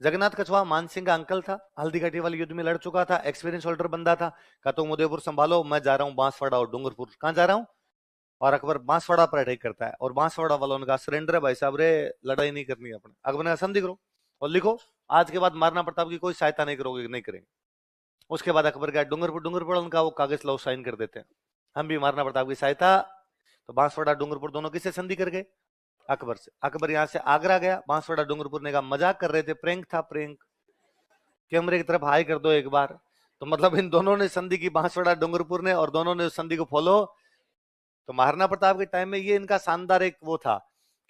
जगन्नाथ कछवा मान सिंह का अंकल था, हल्दी घाटी वाले युद्ध में लड़ चुका था, एक्सपीरियंस होल्डर बंदा था। कहा तुम उदयपुर संभालो, मैं जा रहा हूँ बांसवाड़ा और डूंगरपुर। कहाँ जा रहा हूँ? और अकबर बांसवाड़ा पर अटैक करता है, और बांसवाड़ा वालों ने कहा सरेंडर है भाई साहब रे, लड़ाई नहीं करनी है अपने। अकबर ने कहा संधि करो और लिखो, आज के बाद महाराणा प्रताप की कोई सहायता नहीं करोगे, नहीं करेंगे। उसके बाद अकबर गया डूंगरपुर, डूंगरपुर उनका वो कागज लाओ साइन कर देते हैं, हम भी महाराणा प्रताप की सहायता। तो बांसवाड़ा डूंगरपुर दोनों किससे संधि कर गए? अकबर से। अकबर यहाँ से आगरा गया, बांसवाड़ा डूंगरपुर ने कहा मजाक कर रहे थे, प्रेंक था प्रेंक, कैमरे की तरफ हाई कर दो एक बार। तो मतलब इन दोनों ने संधि की, बांसवाड़ा डूंगरपुर ने, और दोनों ने उस संधि को फॉलो। तो महाराणा प्रताप के टाइम में ये इनका शानदार एक वो था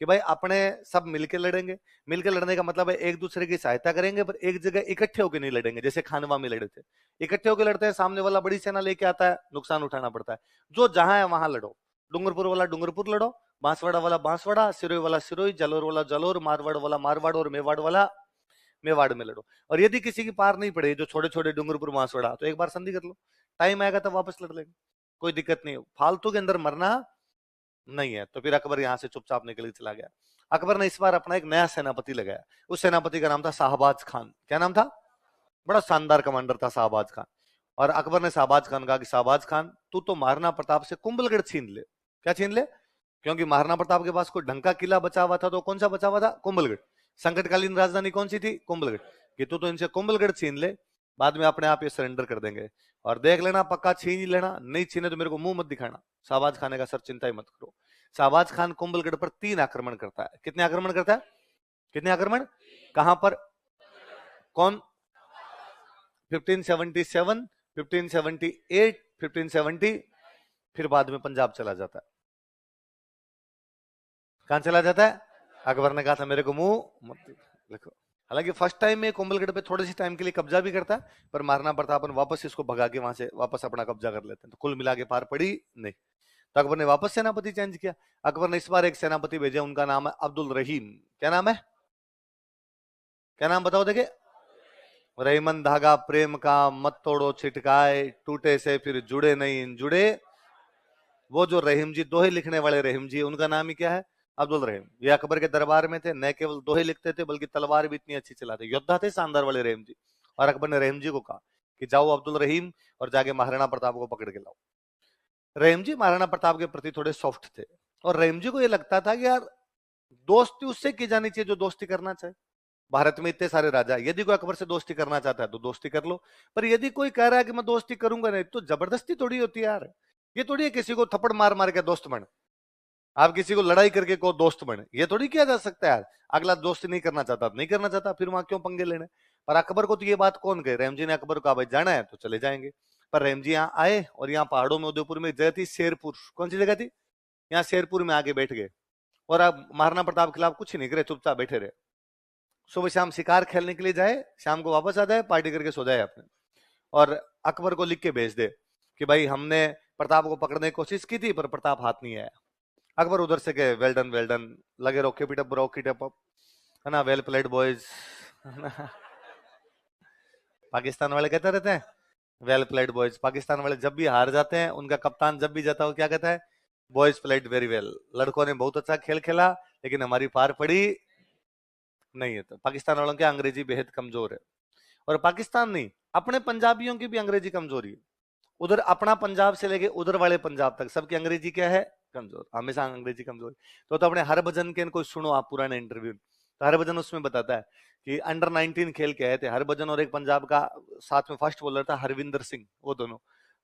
कि भाई अपने सब मिलके लड़ेंगे। मिलके लड़ने का मतलब है एक दूसरे की सहायता करेंगे, पर एक जगह इकट्ठे होकर नहीं लड़ेंगे, जैसे खानवा में लड़े थे। इकट्ठे होकर लड़ते हैं, सामने वाला बड़ी सेना लेके आता है, नुकसान उठाना पड़ता है। जो जहां है वहां लड़ो, डूंगरपुर वाला डूंगरपुर लड़ो, बांसवाड़ा वाला बांसवाड़ा, सिरोही वाला सिरोही, जलोर वाला जलोर, मारवाड़ वाला मारवाड़, और मेवाड़ वाला मेवाड़ में लड़ो। और यदि किसी की पार नहीं पड़े, जो छोटे छोटे डूंगरपुर बांसवाड़ा, तो एक बार संधि कर लो, टाइम आएगा तब वापस लड़ लेंगे, कोई दिक्कत नहीं। फालतू के अंदर मरना नहीं है। तो फिर अकबर यहां से चुपचाप निकल के चला गया। अकबर ने इस बार अपना एक नया सेनापति लगाया, उस सेनापति का नाम था शाहबाज खान। क्या नाम था? बड़ा शानदार कमांडर था शाहबाज खान। और अकबर ने शाहबाज खान कहा कि शाहबाज खान, तू तो महाराणा प्रताप से कुंभलगढ़ छीन ले। क्या छीन ले? क्योंकि महाराणा प्रताप के पास कोई ढंग का किला बचा हुआ था, तो कौन सा बचा हुआ था? कुंभलगढ़। संकटकालीन राजधानी कौन सी थी? कुंभलगढ़। कि तू तो इनसे कुंभलगढ़ छीन ले, बाद में अपने आप ये सरेंडर कर देंगे, और देख लेना पक्का छीन ही लेना, नहीं छीने तो मेरे को मुंह मत दिखाना। शाहबाज खान ने कहा सर चिंता ही मत करो। शाहबाज खान कुंभलगढ़ पर 3 आक्रमण करता है। कितने आक्रमण करता है? कितने आक्रमण? कहां पर? कौन? 1577, 1578, 1570, फिर बाद में पंजाब चला जाता है। कहां चला जाता है? अकबर ने कहा था मेरे को मुंह मत देखो। हालांकि फर्स्ट टाइम में कुंभलगढ़ पे थोड़े से टाइम के लिए कब्जा भी करता है, पर महाराणा प्रताप वापस इसको भगा के वहां से वापस अपना कब्जा कर लेते हैं। तो कुल मिला के पार पड़ी नहीं। तो अकबर ने वापस सेनापति चेंज किया। अकबर ने इस बार एक सेनापति भेजा, उनका नाम है अब्दुल रहीम। क्या नाम है? क्या नाम बताओ देखे? रहीमन धागा प्रेम का, मत तोड़ो छिटकाए, टूटे से फिर जुड़े नहीं जुड़े। वो जो रहीम जी, दोहे लिखने वाले रहीम जी, उनका नाम ही क्या है? अब्दुल रहीम। ये अकबर के दरबार में थे, न केवल दोहे लिखते थे बल्कि तलवार भी इतनी अच्छी चलाते, योद्धा थे शानदार वाले रहीम जी। और अकबर ने रहीम जी को कहा कि जाओ अब्दुल रहीम और जाके महाराणा प्रताप को पकड़ के लाओ। रहीम जी महाराणा प्रताप के प्रति थोड़े सॉफ्ट थे, और रहीम जी को ये लगता था कि यार दोस्ती उससे की जानी चाहिए जो दोस्ती करना चाहे। भारत में इतने सारे राजा, यदि कोई अकबर से दोस्ती करना चाहता है तो दोस्ती कर लो, पर यदि कोई कह रहा है कि मैं दोस्ती करूंगा नहीं, तो जबरदस्ती थोड़ी होती है यार। ये थोड़ी है किसी को थप्पड़ मार मार के दोस्त बन, आप किसी को लड़ाई करके को दोस्त बने, ये थोड़ी किया जा सकता है यार। अगला दोस्ती नहीं करना चाहता, नहीं करना चाहता, फिर वहां क्यों पंगे लेने? पर अकबर को तो ये बात कौन कहे, रहीम जी ने अकबर को कहा भाई जाना है तो चले जाएंगे। पर रहीम जी यहाँ आए, और यहाँ पहाड़ों में उदयपुर में एक जगह थी शेरपुर। कौन सी जगह थी? यहाँ शेरपुर में आके बैठ गए, और अब महाराणा प्रताप के खिलाफ कुछ नहीं करे, चुपचाप बैठे रहे। सुबह शाम शिकार खेलने के लिए जाए, शाम को वापस आ जाए, पार्टी करके सो जाए अपने। और अकबर को लिख के भेज दे कि भाई हमने प्रताप को पकड़ने की कोशिश की थी, पर प्रताप हाथ नहीं आया। अकबर उधर से के वेल डन, लगे रहो keep it up bro, keep up, है ना, वेल प्लेड बॉयज। पाकिस्तान वाले कहते रहते हैं वेल प्लेड बॉयज। पाकिस्तान वाले जब भी हार जाते हैं, उनका कप्तान जब भी जाता है वो क्या कहता है? बॉयज प्लेड वेरी वेल, लड़कों ने बहुत अच्छा खेल खेला, लेकिन हमारी पार पड़ी नहीं है। तो पाकिस्तान वालों की अंग्रेजी बेहद कमजोर है। और पाकिस्तान नहीं, अपने पंजाबियों की भी अंग्रेजी कमजोरी है। उधर अपना पंजाब से लेके उधर वाले पंजाब तक सबकी अंग्रेजी क्या है? कमजोर, हमेशा अंग्रेजी कमजोर। तो अपने हरभजन के इनको सुनो आप पुराने इंटरव्यू, तो हरभजन उसमें बताता है कि अंडर 19 खेल के आए थे हरभजन, और एक पंजाब का साथ में फास्ट बॉलर था हरविंदर सिंह, वो दोनों।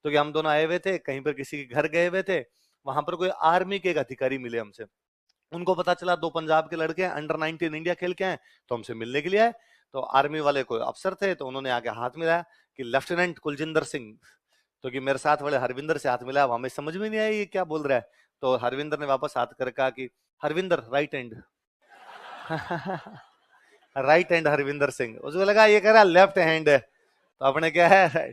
तो कि हम दोनों आए हुए थे कहीं पर, किसी के घर गए हुए थे, वहां पर कोई आर्मी के एक अधिकारी मिले हमसे, उनको पता चला 2 पंजाब के लड़के अंडर 19 इंडिया खेल के आए, तो हमसे मिलने के लिए आए। तो आर्मी वाले कोई अफसर थे, तो उन्होंने आके हाथ मिलाया कि लेफ्टिनेंट कुलजिंदर सिंह। तो कि मेरे साथ वाले हरविंदर से हाथ मिला, हमें समझ में नहीं आई ये क्या बोल रहा है। तो हरविंदर ने वापस हाथ कर कहा कि Harvinder right hand. Right hand Harvinder Singh, उसको लगा ये कह रहा लेफ्ट हैंड है, तो अपने क्या है,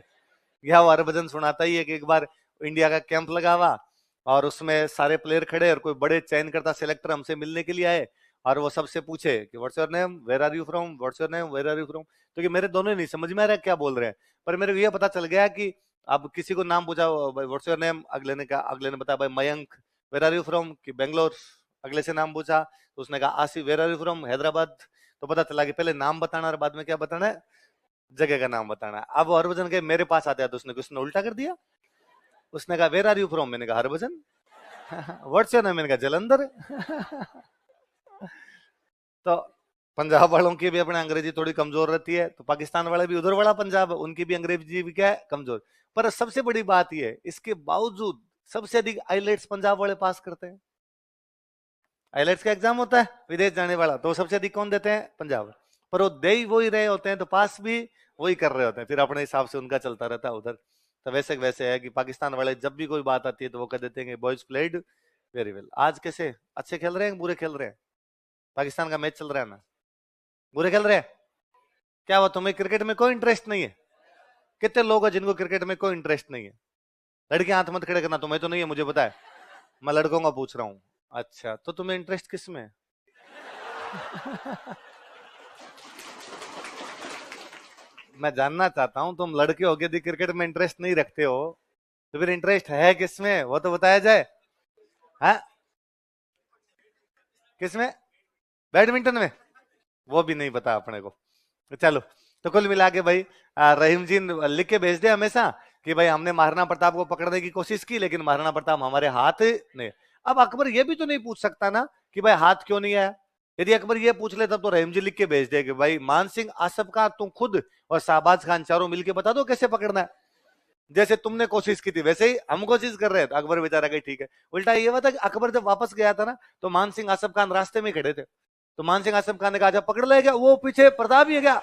यह वो हरभजन सुनाता ही है कि एक बार इंडिया का कैंप लगा हुआ, और उसमें सारे प्लेयर खड़े, और कोई बड़े चयन करता सिलेक्टर हमसे मिलने के लिए आए, और वो सबसे पूछे कि what's your name, where are you from, what's your name, where are you from. तो कि मेरे दोनों नहीं समझ में आ रहा क्या बोल रहे हैं, पर मेरे को ये पता चल गया कि अब किसी को नाम पूछा व्हाट्स योर नेम, अगले ने कहा, अगले ने बताया भाई Mayank. Where are you from, कि बेंगलोर। अगले से नाम पूछा तो उसने कहा Asif. Where are you from, Hyderabad. तो पता चला कि पहले नाम बताना और बाद में क्या बताना है, जगह का नाम बताना है। अब वो हरभजन के मेरे पास आता है तो उसने उल्टा कर दिया। उसने कहा वेर आर यू फ्रॉम, मैंने कहा हरभजन। व्हाट्स योर नेम, मैंने कहा जलंधर। तो पंजाब वालों की भी अपने अंग्रेजी थोड़ी कमजोर रहती है, तो पाकिस्तान वाले भी उधर वाला पंजाब, उनकी भी अंग्रेजी भी क्या है, कमजोर। पर सबसे बड़ी बात यह है, इसके बावजूद सबसे अधिक आईलेट्स पंजाब वाले पास करते हैं। आईलेट्स का एग्जाम होता है विदेश जाने वाला, तो सबसे अधिक कौन देते हैं, पंजाब। पर वो दे ही वही रहे होते हैं, तो पास भी वही कर रहे होते हैं, फिर अपने हिसाब से उनका चलता रहता है उधर। तो वैसे है कि पाकिस्तान वाले जब भी कोई बात आती है तो वो कह देते हैं कि बॉयज प्लेड वेरी वेल। आज कैसे अच्छे खेल रहे हैं, बुरे खेल रहे हैं? पाकिस्तान का मैच चल रहा है ना, बुरे खेल रहे हैं। क्या हुआ, तुम्हें क्रिकेट में कोई इंटरेस्ट नहीं है? कितने लोग हैं जिनको क्रिकेट में कोई इंटरेस्ट नहीं है? लड़कियां हाथ मत खड़े करना, तुम्हें तो नहीं है मुझे पता है, मैं लड़कों का पूछ रहा हूँ। अच्छा, तो तुम्हें इंटरेस्ट किस में है? मैं जानना चाहता हूं, तुम लड़के हो के यदि क्रिकेट में इंटरेस्ट नहीं रखते हो तो फिर इंटरेस्ट है किसमें, वो तो बताया जाए। हाँ, किसमें? बैडमिंटन में? वो भी नहीं पता अपने को। चलो, तो कुल मिला के भाई रहीम जी लिख के भेज दे हमेशा कि भाई हमने महाराणा प्रताप को पकड़ने की कोशिश की लेकिन महाराणा प्रताप हमारे हाथ नहीं। अब अकबर ये भी तो नहीं पूछ सकता ना कि भाई हाथ क्यों नहीं आया। यदि अकबर ये पूछ ले तब तो रहीम जी लिख के भेज दे कि भाई मान सिंह आसफ खान तुम खुद और शाहबाज खान चारों मिलके बता दो कैसे पकड़ना है। जैसे तुमने कोशिश की थी वैसे ही हम कोशिश कर रहे हैं। तो अकबर बेचारा कही ठीक है। उल्टा ये हुआ था कि अकबर जब वापस गया था ना तो मान सिंह आसफ खान रास्ते में खड़े थे। तो मान सिंह आसफ खान ने कहा जब पकड़ लेगा, वो पीछे प्रताप ही है क्या,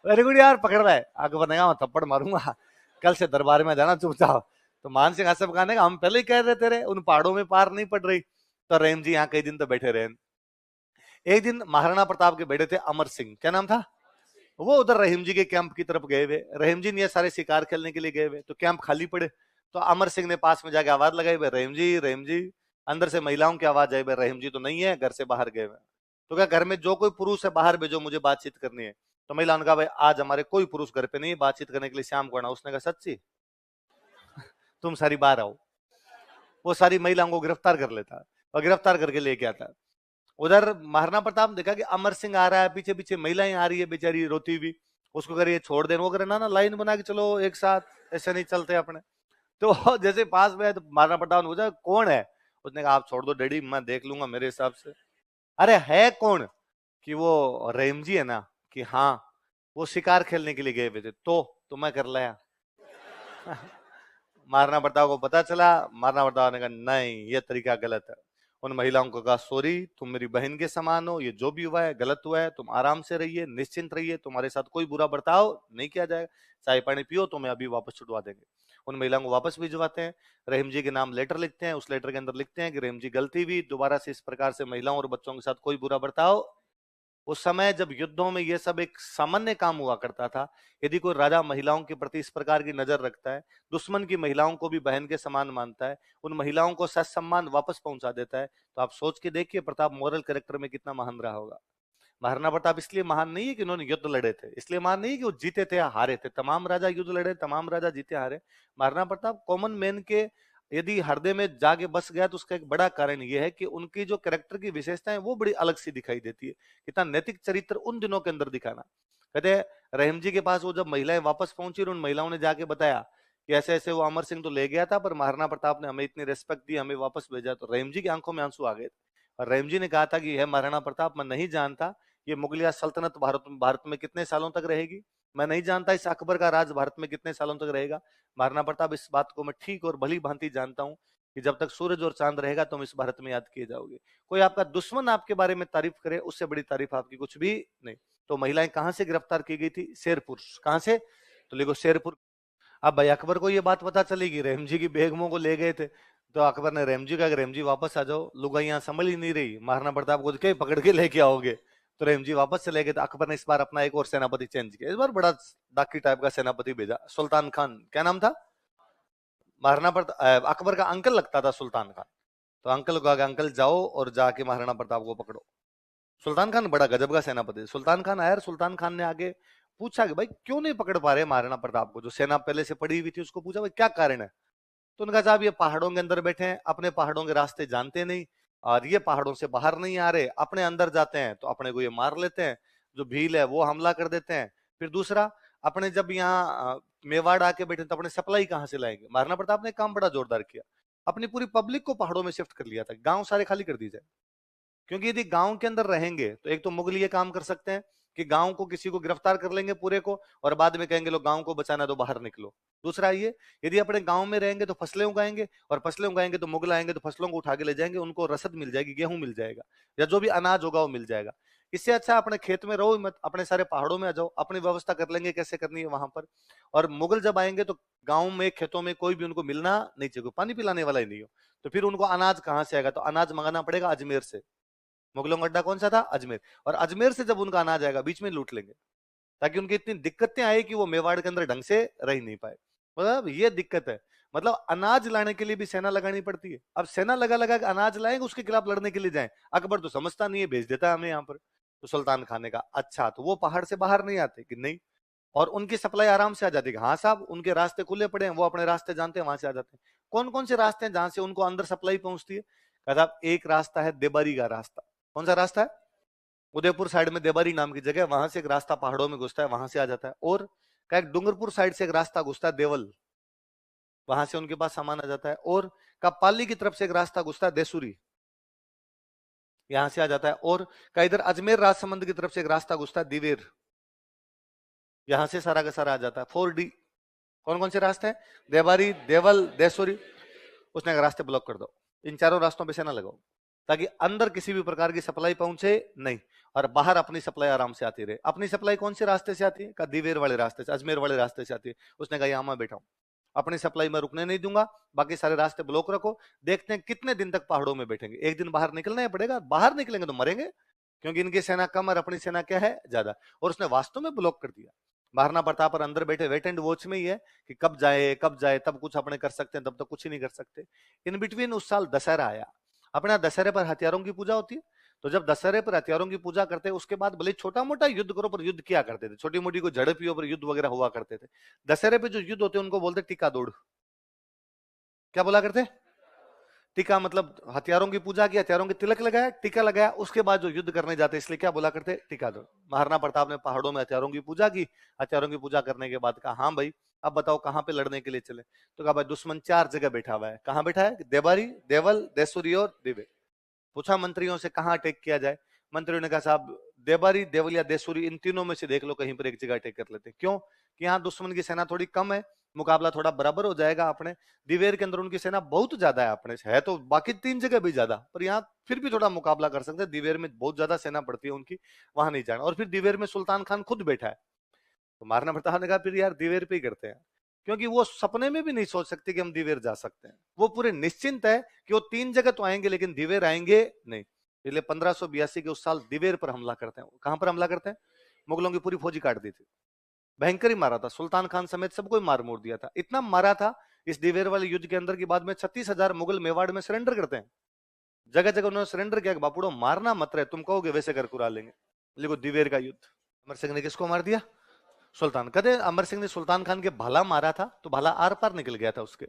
वेरी गुड यार पकड़ रहा है। अकबर ने कहा थप्पड़ मारूंगा, कल से दरबार में जाना चुपचाप। तो मान सिंह आसफ खान ने कहा हम पहले ही कह रहे थे उन पहाड़ों में पार नहीं पड़ रही। तो रहीम जी यहाँ कई दिन तो बैठे रहे। एक दिन महाराणा प्रताप के बेटे थे अमर सिंह, क्या नाम था, वो उधर रहीम जी के कैंप की तरफ गए हुए। रहीम जी ने सारे शिकार खेलने के लिए गए हुए, तो कैंप खाली पड़े। तो अमर सिंह ने पास में जाके आवाज लगाई, रहीम जी रहीम जी। अंदर से महिलाओं की आवाज आई, रहीम जी तो नहीं है, घर से बाहर गए हुए। तो क्या घर में जो कोई पुरुष है बाहर भेजो, मुझे बातचीत करनी है। तो महिला ने कहा भाई आज हमारे कोई पुरुष घर पे नहीं, बातचीत करने के लिए शाम को आना। उसने कहा सच्ची, तुम सारी बाहर आओ। वो सारी महिलाओं को गिरफ्तार कर लेता और गिरफ्तार करके लेके आता। उधर महाराणा प्रताप ने देखा कि अमर सिंह आ रहा है, पीछे पीछे महिलाएं आ रही है बेचारी रोती हुई। उसको करिए छोड़ देना, वो करे ना ना लाइन बना के चलो एक साथ, ऐसे नहीं चलते अपने। तो जैसे पास में तो महाराणा प्रताप ने पूछा कौन है। उसने कहा आप छोड़ दो डैडी, मैं देख लूंगा मेरे हिसाब से। अरे है कौन, कि वो रहीम जी है ना, कि हाँ वो शिकार खेलने के लिए गए हुए थे, तो मैं कर लाया। महाराणा प्रताप को पता चला। महाराणा प्रताप ने कहा नहीं ये तरीका गलत है। उन महिलाओं को कहा सॉरी, तुम मेरी बहन के समान हो, ये जो भी हुआ है गलत हुआ है, तुम आराम से रहिए, निश्चिंत रहिए, तुम्हारे साथ कोई बुरा बर्ताव नहीं किया जाएगा, चाय पानी पियो, तुम्हें अभी वापस छुड़वा देंगे। उन महिलाओं को वापस भिजवाते हैं। रहीम जी के नाम लेटर लिखते हैं, उस लेटर के अंदर लिखते हैं कि रहीम जी गलती हुई, दोबारा से इस प्रकार से महिलाओं और बच्चों के साथ कोई बुरा बर्ताव। उस समय जब युद्धों में यह सब एक सामान्य काम हुआ करता था, यदि कोई राजा महिलाओं के प्रति इस प्रकार की नजर रखता है, दुश्मन की महिलाओं को भी बहन के समान मानता है, उन महिलाओं को ससम्मान वापस पहुंचा देता है, तो आप सोच के देखिए प्रताप मॉरल कैरेक्टर में कितना महान रहा होगा। महाराणा प्रताप इसलिए महान नहीं है कि उन्होंने युद्ध लड़े थे, इसलिए महान नहीं है कि वो जीते थे या हारे थे। तमाम राजा युद्ध लड़े, तमाम राजा जीते हारे। महाराणा प्रताप कॉमन मैन के यदि हृदय में जाके बस गया तो उसका एक बड़ा कारण यह है कि उनकी जो कैरेक्टर की विशेषताएं वो बड़ी अलग सी दिखाई देती है। कितना नैतिक चरित्र उन दिनों के अंदर दिखाना। कहते रहीम जी के पास वो जब महिलाएं वापस पहुंची और उन महिलाओं ने जाके बताया कि ऐसे ऐसे वो अमर सिंह तो ले गया था पर महाराणा प्रताप ने हमें इतनी रिस्पेक्ट दी, हमें वापस भेजा, तो रहीम जी की आंखों में आंसू आ गए। और रहीम जी ने कहा था कि यह महाराणा प्रताप मैं नहीं जानता ये मुगलिया सल्तनत भारत में कितने सालों तक रहेगी, मैं नहीं जानता इस अकबर का राज भारत में कितने सालों तक रहेगा। महाराणा प्रताप इस बात को मैं ठीक और भली भांति जानता हूं कि जब तक सूरज और चांद रहेगा तुम इस भारत में याद किए जाओगे। कोई आपका दुश्मन आपके बारे में तारीफ करे उससे बड़ी तारीफ आपकी कुछ भी नहीं। तो महिलाएं कहां से गिरफ्तार की गई थी, शेरपुर। कहां से, तो लिखो शेरपुर। अब भाई अकबर को ये बात पता चलेगी, रहीम जी की बेगमों को ले गए थे, तो अकबर ने रहीम जी का रहीम जी वापस आ जाओ, लुगाइयां संभल ही नहीं रही, महाराणा प्रताप को क्या पकड़ के लेके आओगे। तो रहीम जी वापस चले गए। तो अकबर ने इस बार अपना एक और सेनापति चेंज किया, इस बार बड़ा डाकी टाइप का सेनापति भेजा, सुल्तान खान। क्या नाम था, महाराणा प्रताप अकबर का अंकल लगता था सुल्तान खान। तो अंकल को कहा अंकल जाओ और जाके महाराणा प्रताप को पकड़ो। सुल्तान खान बड़ा गजब का सेनापति। सुल्तान खान आया, सुल्तान खान ने आगे पूछा कि भाई क्यों नहीं पकड़ पा रहे महाराणा प्रताप को, जो सेना पहले से पड़ी हुई थी उसको पूछा भाई क्या कारण है। तो उनका साहब ये पहाड़ों के अंदर बैठे हैं, अपने पहाड़ों के रास्ते जानते नहीं, और ये पहाड़ों से बाहर नहीं आ रहे, अपने अंदर जाते हैं तो अपने को ये मार लेते हैं, जो भील है वो हमला कर देते हैं। फिर दूसरा, अपने जब यहाँ मेवाड़ आके बैठे तो अपने सप्लाई कहाँ से लाएंगे? महाराणा प्रताप ने काम बड़ा जोरदार किया, अपनी पूरी पब्लिक को पहाड़ों में शिफ्ट कर लिया था, गांव सारे खाली कर दिए जाए। क्योंकि यदि गांव के अंदर रहेंगे तो एक तो मुगल ये काम कर सकते हैं कि गांव को किसी को गिरफ्तार कर लेंगे पूरे को, और बाद में कहेंगे लोग गांव को बचाना तो बाहर निकलो। दूसरा ये, यदि अपने गांव में रहेंगे तो फसलें उगाएंगे, और फसलें उगाएंगे तो मुगल आएंगे तो फसलों को उठा के ले जाएंगे, उनको रसद मिल जाएगी, गेहूं मिल जाएगा, या जो भी अनाज होगा वो मिल जाएगा। इससे अच्छा अपने खेत में रहो मत, अपने सारे पहाड़ों में आ जाओ, अपनी व्यवस्था कर लेंगे कैसे करनी है वहां पर। और मुगल जब आएंगे तो गांव में खेतों में कोई भी उनको मिलना नहीं चाहिए, पानी पिलाने वाला ही नहीं हो, तो फिर उनको अनाज कहां से आएगा? तो अनाज मंगाना पड़ेगा अजमेर से। मुगलों का अड्डा कौन सा था? अजमेर। और अजमेर से जब उनका अनाज आएगा बीच में लूट लेंगे, ताकि उनकी इतनी दिक्कतें आई कि वो मेवाड़ के अंदर ढंग से रह नहीं पाए। मतलब ये दिक्कत है, मतलब अनाज लाने के लिए भी सेना लगानी पड़ती है। अब सेना लगा लगा के अनाज लाएंगे, उसके खिलाफ लड़ने के लिए जाएं, अकबर तो समझता नहीं है, भेज देता है हमें यहाँ पर। तो सुल्तान खान ने कहा अच्छा, तो वो पहाड़ से बाहर नहीं आते कि नहीं, और उनकी सप्लाई आराम से आ जाती है। हाँ साहब, उनके रास्ते खुले पड़े हैं, वो अपने रास्ते जानते हैं, वहां से आ जाते हैं। कौन कौन से रास्ते हैं जहां से उनको अंदर सप्लाई पहुंचती है? कहा साहब एक रास्ता है देबारी का रास्ता। कौन सा रास्ता है? उदयपुर साइड में देबारी नाम की जगह, वहां से एक रास्ता पहाड़ों में घुसता है, वहां से आ जाता है। और का एक डूंगरपुर साइड से एक रास्ता घुसता है देवल, वहां से उनके पास सामान आ जाता है। और का पाली की तरफ से एक रास्ता घुसता है देसुरी, यहां से आ जाता है। और का इधर अजमेर राजसमंद की तरफ से एक रास्ता घुसता है दिवेर, यहां से सारा का सारा आ जाता है। 4D। कौन कौन से रास्ते हैं? देवारी, देवल, देसुरी। उसने कहा रास्ते ब्लॉक कर दो, इन चारों रास्तों पे सेना लगाओ, ताकि अंदर किसी भी प्रकार की सप्लाई पहुंचे नहीं, और बाहर अपनी सप्लाई आराम से आती रहे। अपनी सप्लाई कौन से रास्ते से आती है? का दिवेर वाले रास्ते से, अजमेर वाले रास्ते से आती है। उसने कहा यहां मैं बैठा हूं, अपनी सप्लाई में रुकने नहीं दूंगा, बाकी सारे रास्ते ब्लॉक रखो, देखते हैं कितने दिन तक पहाड़ों में बैठेंगे। एक दिन बाहर निकलना ही पड़ेगा, बाहर निकलेंगे तो मरेंगे, क्योंकि इनकी सेना कम और अपनी सेना क्या है? ज्यादा। और उसने वास्तव में ब्लॉक कर दिया। महाराणा प्रताप पर अंदर बैठे वेट एंड वॉच में ही है कि कब जाए कब जाए, तब कुछ अपने कर सकते हैं, तब तक कुछ ही नहीं कर सकते। इन बिटवीन उस साल दशहरा आया। अपना दशहरे पर हथियारों की पूजा होती है, तो जब दशहरे पर हथियारों की पूजा करते हैं, उसके बाद भले छोटा मोटा युद्ध करो, पर युद्ध किया करते थे, छोटी मोटी कोई झड़पियों पर युद्ध वगैरह हुआ करते थे। दशहरे पे जो युद्ध होते हैं उनको बोलते टीका दौड़। क्या बोला करते? टीका मतलब हथियारों की पूजा की, हथियारों के तिलक लगाया, टीका लगाया, उसके बाद जो युद्ध करने जाते, इसलिए क्या बोला करते? टीका दौड़। महाराणा प्रताप ने पहाड़ों में हथियारों की पूजा की। हथियारों की पूजा करने के बाद कहा हाँ भाई, अब बताओ कहां पे लड़ने के लिए चले? तो कहा भाई दुश्मन 4 जगह बैठा हुआ है। कहां बैठा है? देबारी, देवल, देसुरी और दिवे। पूछा मंत्रियों से कहां अटैक किया जाए? मंत्रियों ने कहा साहब देबारी, देवल या देसुरी, इन तीनों में से देख लो, कहीं पर एक जगह अटैक कर लेते हैं। क्यों? कि यहाँ दुश्मन की सेना थोड़ी कम है, मुकाबला थोड़ा बराबर हो जाएगा। अपने दिवेर के अंदर उनकी सेना बहुत ज्यादा है, अपने है तो बाकी 3 जगह भी ज्यादा, पर यहाँ फिर भी थोड़ा मुकाबला कर सकते हैं। दिवेर में बहुत ज्यादा सेना पड़ती है उनकी, वहां नहीं जाना। और फिर दिवेर में सुल्तान खान खुद बैठा है, तो महाराणा प्रताप ने कहा फिर यार दिवेर पे ही करते हैं, क्योंकि वो सपने में भी नहीं सोच सकते कि हम दिवेर जा सकते हैं। वो पूरे निश्चिंत है कि वो 3 जगह तो आएंगे, लेकिन दिवेर आएंगे नहीं। इसलिए 1582 के उस साल दिवेर पर हमला करते हैं। कहां पर हमला करते हैं? मुगलों की पूरी फौजी काट दी थी, भयंकर ही मारा था, सुल्तान खान समेत सबको ही मार मोड़ दिया था। इतना मारा था इस दिवेर वाले युद्ध के अंदर की बाद में 36,000 मुगल मेवाड़ में सरेंडर करते हैं। जगह जगह उन्होंने सरेंडर किया कि बापूड़ो मारना मत रहे, तुम कहोगे वैसे कर कुरा लेंगे। लेकिन दिवेर का युद्ध, अमर सिंह ने किसको मार दिया? सुल्तान। कहते अमर सिंह ने सुल्तान खान के भाला मारा था, तो भाला आर पार निकल गया था उसके।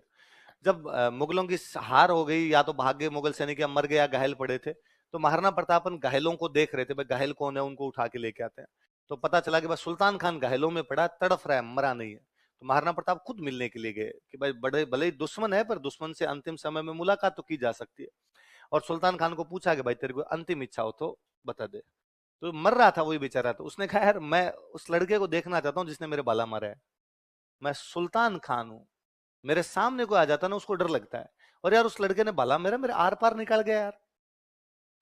जब मुगलों की हार हो गई, या तो भाग गए मुगल सैनिक, या मर गए, या घायल पड़े थे, तो महाराणा प्रताप घायलों को देख रहे थे, भाई घायल कौन है, उनको उठा के लेके आते हैं। तो पता चला कि बस सुल्तान खान घायलों में पड़ा, तड़फ रहा है, मरा नहीं है। तो महाराणा प्रताप खुद मिलने के लिए गए कि भाई बड़े भले ही दुश्मन है, पर दुश्मन से अंतिम समय में मुलाकात तो की जा सकती है। और सुल्तान खान को पूछा कि भाई तेरे को अंतिम इच्छा हो तो बता दे। तो मर रहा था वही बेचारा, तो उसने कहा यार मैं उस लड़के को देखना चाहता हूँ जिसने मेरे बाला मारा है। मैं सुल्तान खान हूँ, मेरे सामने कोई आ जाता ना उसको डर लगता है, और यार उस लड़के ने बाला मेरा मेरे आर पार निकाल गया यार।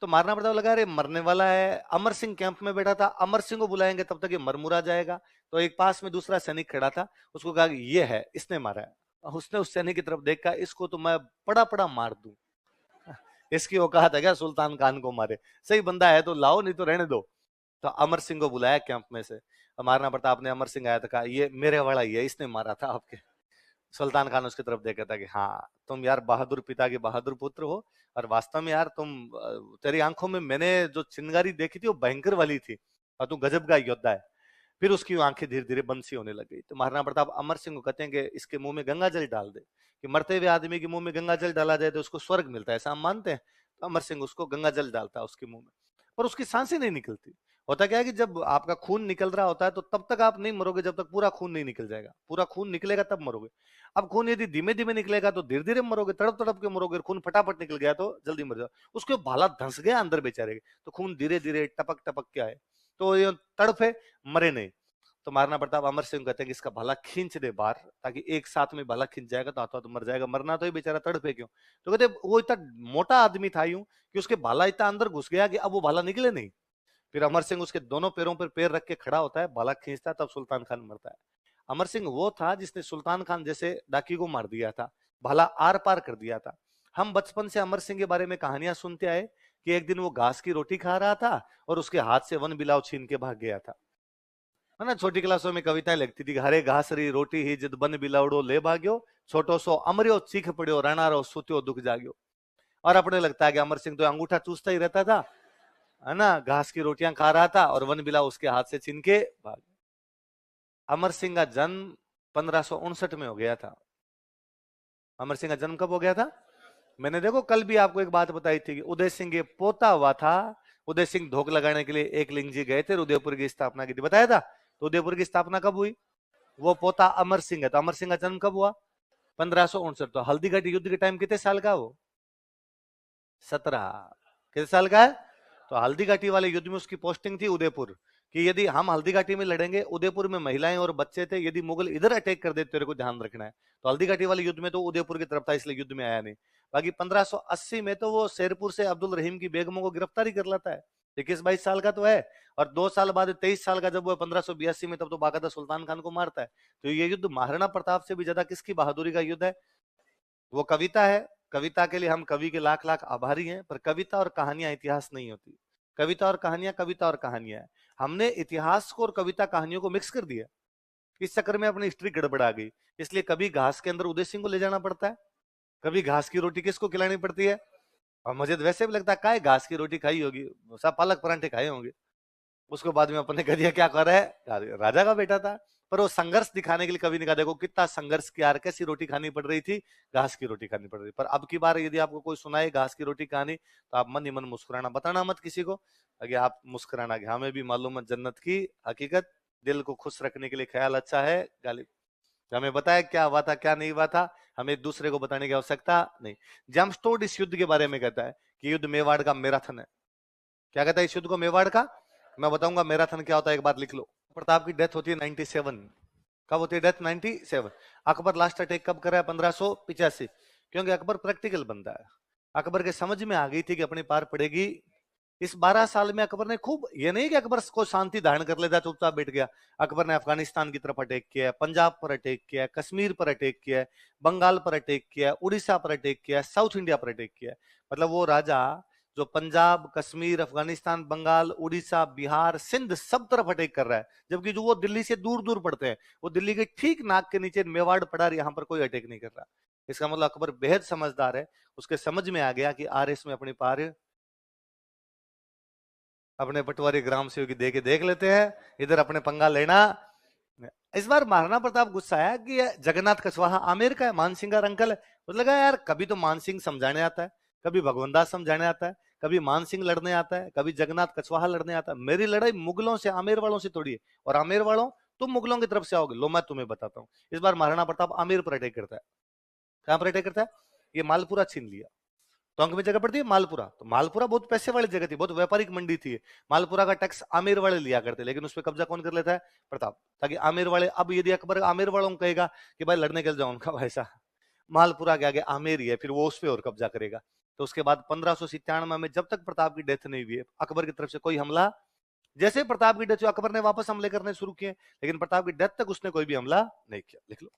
तो मारना पड़ता, लगा अरे मरने वाला है। अमर सिंह कैंप में बैठा था, अमर सिंह को बुलाएंगे तब तक ये मरमुरा जाएगा। तो एक पास में दूसरा सैनिक खड़ा था, उसको कहा कि ये है, इसने मारा है। उसने उस सैनिक की तरफ देखा, इसको तो मैं पड़ा पड़ा मार दूं। इसकी औकात है क्या सुल्तान खान को मारे? सही बंदा है तो लाओ, नहीं तो रहने दो। तो अमर सिंह को बुलाया कैंप में से। महाराणा प्रताप ने अमर सिंह आया था, कहा ये मेरे वाला ही है, इसने मारा था आपके। सुल्तान खान उसकी तरफ देखा था कि हाँ तुम यार बहादुर पिता के बहादुर पुत्र हो, और वास्तव में यार तुम, तेरी आंखों में मैंने जो चिंगारी देखी थी वो भयंकर वाली थी, और तू गजब का योद्धा है। फिर उसकी आंखें धीरे धीरे बंद सी होने लग गई। तो महाराणा प्रताप अमर सिंह को कहते हैं कि इसके मुंह में गंगा जल डाल दे, कि मरते हुए आदमी के मुंह में गंगा जल डाला जाए तो उसको स्वर्ग मिलता है, ऐसा हम मानते हैं। तो अमर सिंह उसको गंगा जल डालता है उसके मुंह में, पर उसकी सांसें नहीं निकलती। होता क्या है कि जब आपका खून निकल रहा होता है तो तब तक आप नहीं मरोगे जब तक पूरा खून नहीं निकल जाएगा। पूरा खून निकलेगा तब मरोगे। अब खून यदि धीमे धीमे निकलेगा तो धीरे धीरे मरोगे, तड़प तड़प के मरोगे। खून फटाफट निकल गया तो जल्दी मर जाओ। उसके भाला धंस गया अंदर बेचारे के, तो खून धीरे धीरे टपक टपक के आए, तो ये तड़प है, मरे नहीं। तो महाराणा प्रताप अमर सिंह कहते हैं कि इसका भाला खींच दे बाहर, ताकि एक साथ में भाला खींच जाएगा तो हाथों हाथ मर जाएगा, मरना तो ये बेचारा तड़पे क्यों। तो कहते वो इतना मोटा आदमी था यूं कि उसके भाला इतना अंदर घुस गया कि अब वो भाला निकले नहीं। फिर अमर सिंह उसके दोनों पैरों पर पैर रख के खड़ा होता है, भाला खींचता है, तब सुल्तान खान मरता है। अमर सिंह वो था जिसने सुल्तान खान जैसे डाकी को मार दिया था, भाला आर पार कर दिया था। हम बचपन से अमर सिंह के बारे में कहानियां सुनते आए कि एक दिन वो घास की रोटी खा रहा था और उसके हाथ से वन बिलाव छीन के भाग गया था। है ना, छोटी क्लासों में कविताएं लगती थी, हरे घास री रोटी ही जिद बन बिलावड़ो ले भाग्यो, छोटो सो अमरियो चीख पड़ियो, राणारो सुत्यो दुख जाग्यो। और अपने लगता है कि अमर सिंह तो अंगूठा चूसता ही रहता था, है ना, घास की रोटियां खा रहा था और वन बिलाव उसके हाथ से छीन के भाग। अमर सिंह का जन्म 1559 में हो गया था। अमर सिंह का जन्म कब हो गया था? मैंने देखो कल भी आपको एक बात बताई थी कि उदय सिंह ये पोता हुआ था। उदय सिंह धोख लगाने के लिए एक लिंग जी गए थे, उदयपुर की स्थापना की थी, बताया था। तो उदयपुर की स्थापना कब हुई? वो पोता अमर सिंह है। तो अमर सिंह का जन्म कब हुआ? 1559। तो हल्दीघाटी युद्ध के टाइम कितने साल का वो? 17। कितने साल का है? तो हल्दीघाटी वाले युद्ध में उसकी पोस्टिंग थी उदयपुर, कि यदि हम हल्दीघाटी में लड़ेंगे, उदयपुर में महिलाएं और बच्चे थे, यदि मुगल इधर अटैक कर देते तेरे को ध्यान रखना है। तो हल्दीघाटी वाले युद्ध में तो उदयपुर की तरफ था, इसलिए युद्ध में आया नहीं। बाकी 1580 में तो वो शेरपुर से अब्दुल रहीम की बेगमों को गिरफ्तारी कर लेता है। 21-22 साल का तो है। और 2 साल बाद 23 साल का जब वो 1582 में, तब तो बाकायदा सुल्तान खान को मारता है। तो ये युद्ध महाराणा प्रताप से भी ज्यादा किसकी बहादुरी का युद्ध है? वो कविता है। कविता के लिए हम कवि के लाख लाख आभारी हैं, पर कविता और कहानियां इतिहास नहीं होती। कविता और कहानियां कविता और कहानियां है। हमने इतिहास को और कविता कहानियों को मिक्स कर दिया। इस चक्कर में अपनी हिस्ट्री गड़बड़ा गई। इसलिए कभी घास के अंदर उदय सिंह को ले जाना पड़ता है, कभी घास की रोटी किसको खिलानी पड़ती है। और मुझे तो वैसे भी लगता है काय घास की रोटी खाई होगी, सब पालक परांठे खाए होंगे। उसको बाद में अपने कह दिया क्या कर रहा है, राजा का बेटा था। पर वो संघर्ष दिखाने के लिए कभी नहीं कहा देखो कितना संघर्ष किया, कैसी रोटी खानी पड़ रही थी, घास की रोटी खानी पड़ रही। पर अब की बार यदि आपको कोई सुनाए घास की रोटी कहानी, तो आप मन ही मन मुस्कुराना, बताना मत किसी को, अगर आप मुस्कुराना कि हमें भी मालूम है जन्नत की हकीकत, दिल को खुश रखने के लिए ख्याल अच्छा है, गालिब हमें बताया क्या हुआ था क्या नहीं हुआ था, हमें एक दूसरे को बताने की आवश्यकता नहीं। जेम्सटोड इस युद्ध के बारे में कहता है कि युद्ध मेवाड़ का मैराथन है। क्या कहता है इस युद्ध को? मेवाड़ का। मैं बताऊंगा मैराथन क्या होता है, एक बात लिख लो। प्रताप की डेथ होती है 97। कब होती है डेथ? 97। अकबर लास्ट अटैक कब करा है? 1585। क्योंकि अकबर प्रैक्टिकल बंदा है। अकबर के समझ में आ गई थी कि अपनी पार पड़ेगी। इस 12 साल में अकबर ने खूब, ये नहीं कि अकबर को शांति धारण कर लेता चुपचाप बैठ गया। अकबर ने अफगानिस्तान की तरफ अटैक किया है, पंजाब पर अटैक किया है, कश्मीर पर अटैक किया है, बंगाल पर अटैक किया है, उड़ीसा पर अटैक किया है, साउथ इंडिया पर अटैक किया है। मतलब वो राजा जो पंजाब, कश्मीर, अफगानिस्तान, बंगाल, उड़ीसा, बिहार, सिंध सब तरफ अटैक कर रहा है, जबकि जो वो दिल्ली से दूर दूर पड़ते हैं, वो दिल्ली के ठीक नाक के नीचे मेवाड़ पड़ा, यहाँ पर कोई अटैक नहीं कर रहा। इसका मतलब अकबर बेहद समझदार है। उसके समझ में आ गया कि आरएस में अपनी पार, अपने पटवारी ग्राम सेवक दे के देख लेते हैं, इधर अपने पंगा लेना। इस बार महाराणा प्रताप गुस्सा आया कि जगन्नाथ कछवाहा आमेर का है, मान सिंह का अंकल है। तो लगा यार कभी तो मान सिंह समझाने आता है, कभी भगवंत दास समझाने आता है, कभी मान सिंह लड़ने आता है, कभी जगन्नाथ कछवाहा लड़ने आता है। मेरी लड़ाई मुगलों से, आमेर वालों से थोड़ी है। और आमेर वालों, तुम मुगलों की तरफ से आओगे, लो मैं तुम्हें बताता हूँ। इस बार महाराणा प्रताप आमेर पर अटैक करता है। कहां पर अटैक करता है? ये मालपुरा छीन लिया। टोंक में जगह पड़ती है मालपुरा, तो मालपुरा बहुत पैसे वाली जगह थी, बहुत व्यापारिक मंडी थी। मालपुरा का टैक्स आमेर वाले लिया करते, लेकिन उस पर कब्जा कौन कर लेता है? प्रताप। ताकि आमेर वाले, अब यदि अकबर आमेर वालों को कहेगा कि भाई लड़ने के लिए जाओ, उनका भाईसा मालपुरा के आगे आमेर ही है, फिर वो उस पर और कब्जा करेगा। तो उसके बाद 1597 में जब तक प्रताप की डेथ नहीं हुई है, अकबर की तरफ से कोई हमला, जैसे प्रताप की डेथ हुई अकबर ने वापस हमले करने शुरू किए, लेकिन प्रताप की डेथ तक उसने कोई भी हमला नहीं किया। लिख लो।